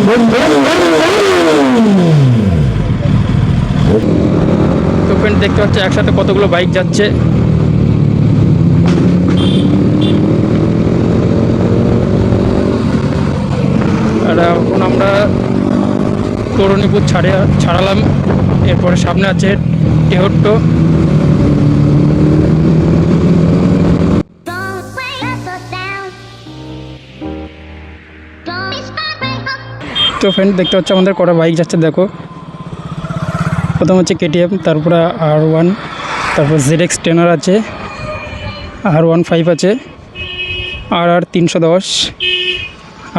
তো ফ্রেন্ড দেখতে পাচ্ছ একসাথে কতগুলো বাইক যাচ্ছে। আর এখন আমরা তরুণীপুর ছাড়ালাম। এরপরে সামনে আছে টেহট্ট। তো ফ্রেন্ড দেখতে পাচ্ছ আমাদের কটা বাইক যাচ্ছে দেখো। প্রথম হচ্ছে KTM, তারপরে R1, তারপর ZX টেনার আছে, R15 আছে, RR 310,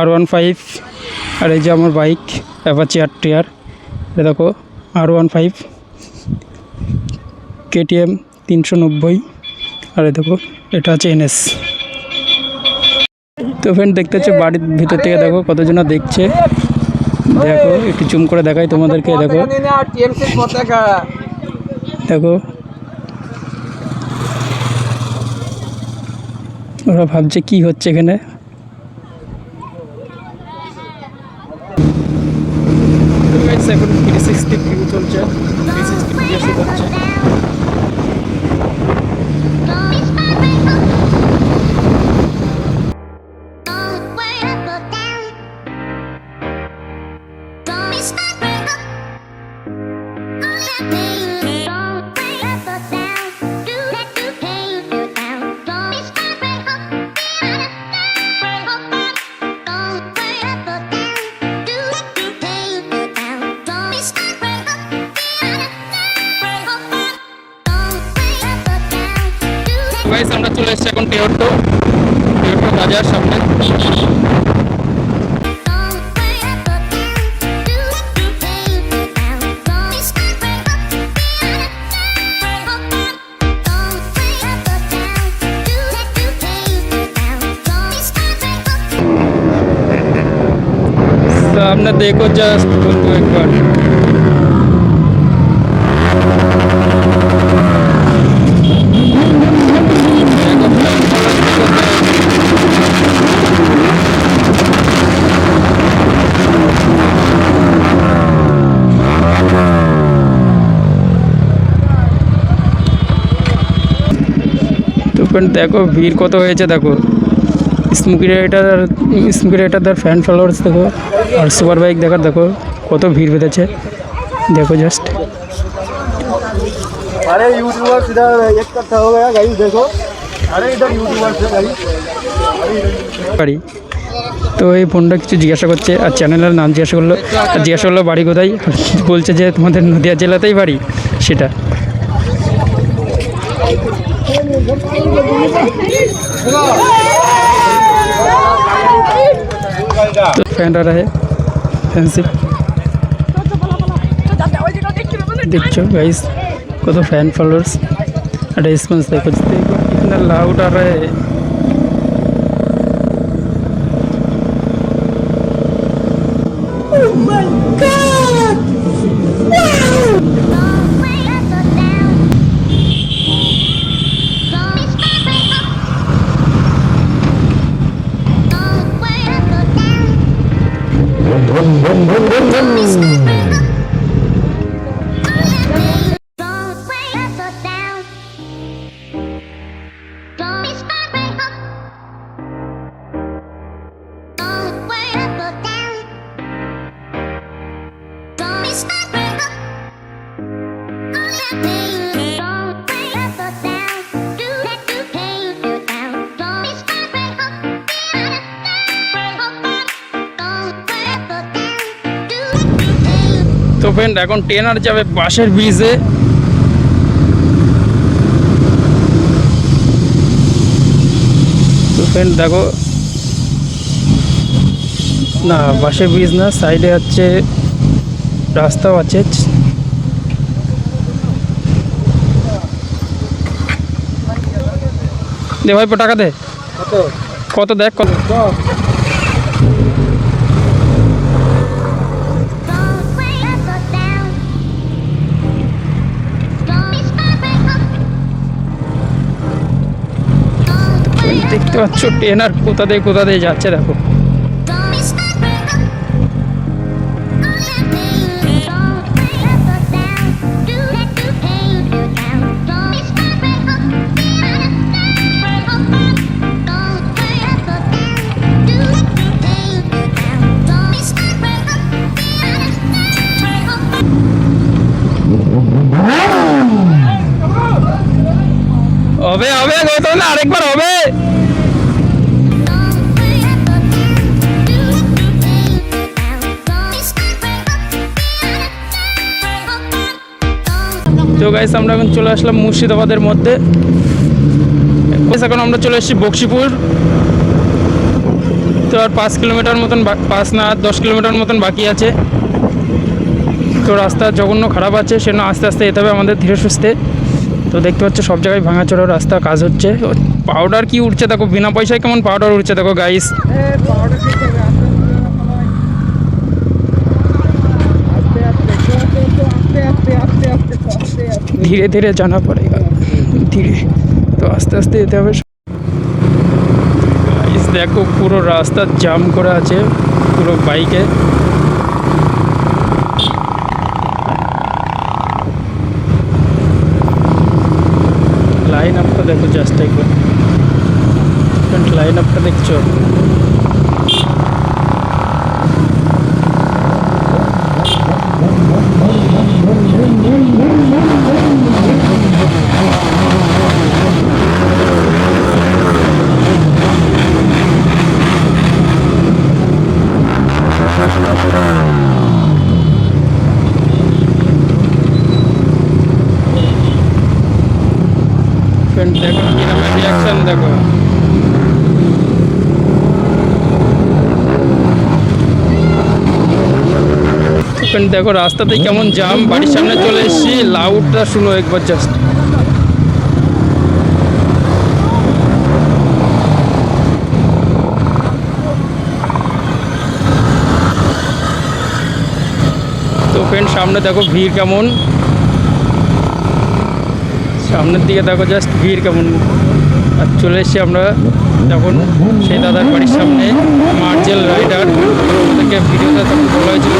R15, আর এই যে আমার বাইক অ্যাপাচি RTR, এটা দেখো R15, KTM 390, আর এই দেখো এটা আছে NS। তো ফ্রেন্ড দেখতে হচ্ছে বাড়ির ভিতর থেকে দেখো কতজনা দেখছে। দেখো একটু জুম করে দেখাই তোমাদেরকে। দেখো দেখো ওরা ভাবছে কি হচ্ছে এখানে। এখন 360 ভিউ চলছে, 360 ভিডিও শুট হচ্ছে। গাইস আমরা চলে এসেছি এখন টেহট্ট বাজার সামনে। सामने देखो जस्ट बोलो एक बार। तो फ्रेंड देखो भीड़ कत हो देखो। स्मोकी राइडार फैन फॉलोअर्स देखो और सुपर बाइक देखो कत भीड़ बेधे देखो जस्ट। अरे यूट्यूबर इधर एक कट्ठा हो गया गाइस देखो। अरे इधर यूट्यूबर से गाइस तो ये फोनটা কিছু জিজ্ঞাসা করছে আর চ্যানেলের নাম জিজ্ঞাসা করলো বাড়ি কোথায়, বলছে যে তোমাদের নদিয়া জেলাতেই বাড়ি সেটা। तो फैन आ रहा है फैंसी देखो गाइस को तो फैन फॉलोअर्स रिस्पॉन्स देखो कितना लाउड आ रहा है। Oh my God! तो फ्रेंड এখন টেনার যাবে বাঁশের ব্রিজে। তো ফ্রেন্ড দেখো না বাঁশের ব্রিজ না, সাইডে আছে রাস্তাও আছে। দে ভাই টাকা দে কত দেখ কত। দেখতে পাচ্ছ ট্রেনার কোথা দিয়ে যাচ্ছে দেখো। হতো না, আরেকবার হবে। তো গাইস আমরা এখন চলে আসলাম মুর্শিদাবাদের মধ্যে। এখন আমরা চলে এসেছি বক্সিপুর। তো আর 5 কিলোমিটার মতন 5 না 10 কিলোমিটার মতন বাকি আছে। তো রাস্তা জঘন্য খারাপ আছে, সেজন্য আস্তে আস্তে যেতে হবে আমাদের, ধীরে সুস্থে। তো দেখতে পাচ্ছ সব জায়গায় ভাঙাচোরা রাস্তা, কাজ হচ্ছে। পাউডার কি উঠছে দেখো, বিনা পয়সায় কেমন পাউডার উঠছে দেখো গাইস। ধীরে ধীরে জানা পড়েগা, ধীরে। তো আস্তে আস্তে যেতে হবে। দেখো পুরো রাস্তা জাম করা আছে পুরো বাইকে। লাইন আপটা দেখো জাস্ট একবার, লাইন আপটা দেখছো। দেখো কি নামের রিয়াকশন দেখো। দেখো রাস্তাতে কেমন জাম, বাড়ির সামনে চলে এসেছি। লাউডটা শুনো একবার জাস্ট। তো ফ্রেন্ড সামনে দেখো ভিড় কেমন, সামনের দিকে দেখো জাস্ট ভিড় কেমন। আর চলে এসেছি আমরা তখন সেই দাদার বাড়ির সামনে, মার্জেল রাইডার। ওদেরকে ভিডিওতে তখন বলা হয়েছিল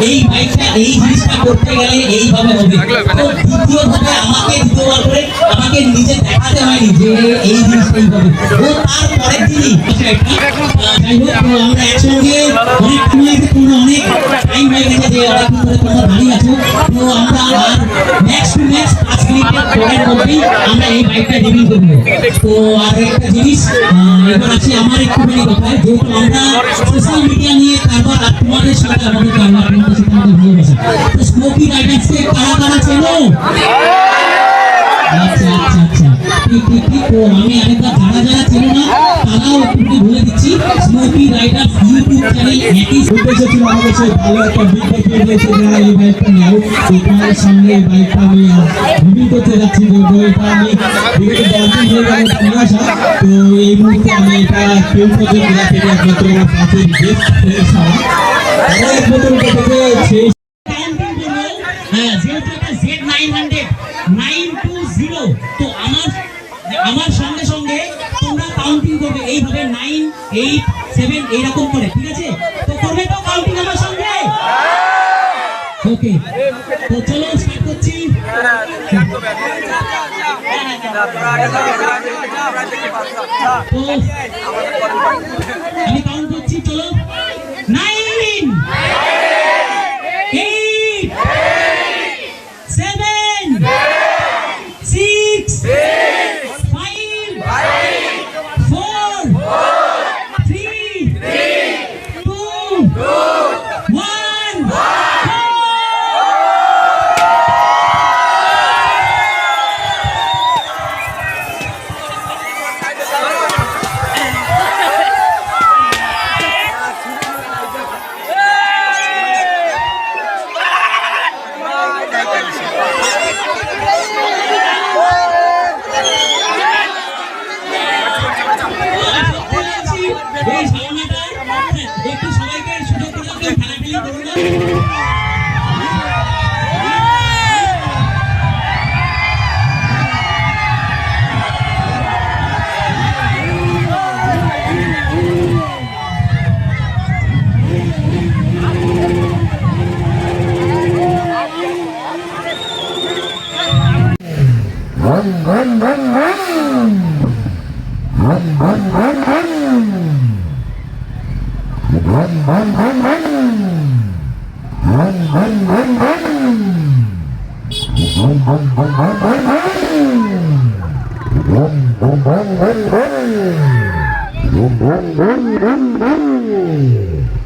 এই বাইকটা এই জিনিসটা করতে গেলে এইভাবে হবে। দ্বিতীয়ভাবে আমাকে নিজে দেখাতে হয়নি যে এই জিনিসটা এইভাবে। ও তারপরের দিনই যাই হোক, আমরা একসঙ্গে অনেক টাইম হয়ে গেছে, যে অনেকক্ষণ ধরে তোমরা দাঁড়িয়ে আছো। তো আমরা আর নেক্সট টু নেক্সট 5 মিনিটের পরের মধ্যেই আমরা এই বাইকটা রিভিউ করবো। তো আর একটা জিনিস এবার আছে আমার একটুখানি কথা, যেহেতু আমরা সোশ্যাল মিডিয়া নিয়ে কারবার, আর তোমাদের সাথে আমাদের কারবার, আমাদের সাথে আমাদের ভালোবাসা। তো স্মোকি রাইডার্সকে কারা কারা চেনো? আচ্ছা আচ্ছা আচ্ছা, ঠিক ঠিক ঠিক। তো আমি আরেকবার যারা যারা চেনো না তারাও একটু বলে দিচ্ছি, স্মোকি রাইডার্স ইউটিউব চ্যানেল একই উদ্দেশ্য ছিল আমাদের সেই ভালো একটা ভিডিও দেখিয়ে দিয়েছে যারা এই বাইকটা নেও। তো তোমাদের সামনে এই বাইকটা আমি রিভিউ করতে যাচ্ছি। তো এটা আমি বিগত 10 দিন হয়ে গেল নিয়ে আসা। তো এই মুহূর্তে আমি এটা কেউ পর্যন্ত জেলা থেকে একমাত্র আমার কাছের গেস্ট ফ্রেন্ড ছাড়া তারা এক বোতল থেকে সেই হ্যাঁ, যেহেতু এটা Z900 920। তো আমার সঙ্গে সঙ্গে তোমরা কাউন্টিং করবে এইভাবে 9 8 7 এইরকম করে, ঠিক আছে? তো করবে তো কাউন্টিং আমার সঙ্গে? ওকে, তো চলো স্টার্ট করছি। তো আমি কাউন্ট করছি, চলো। 9 8 7 6 5 4 3 2 1 তো খেলি দৌড়া Run, run, run, run, run.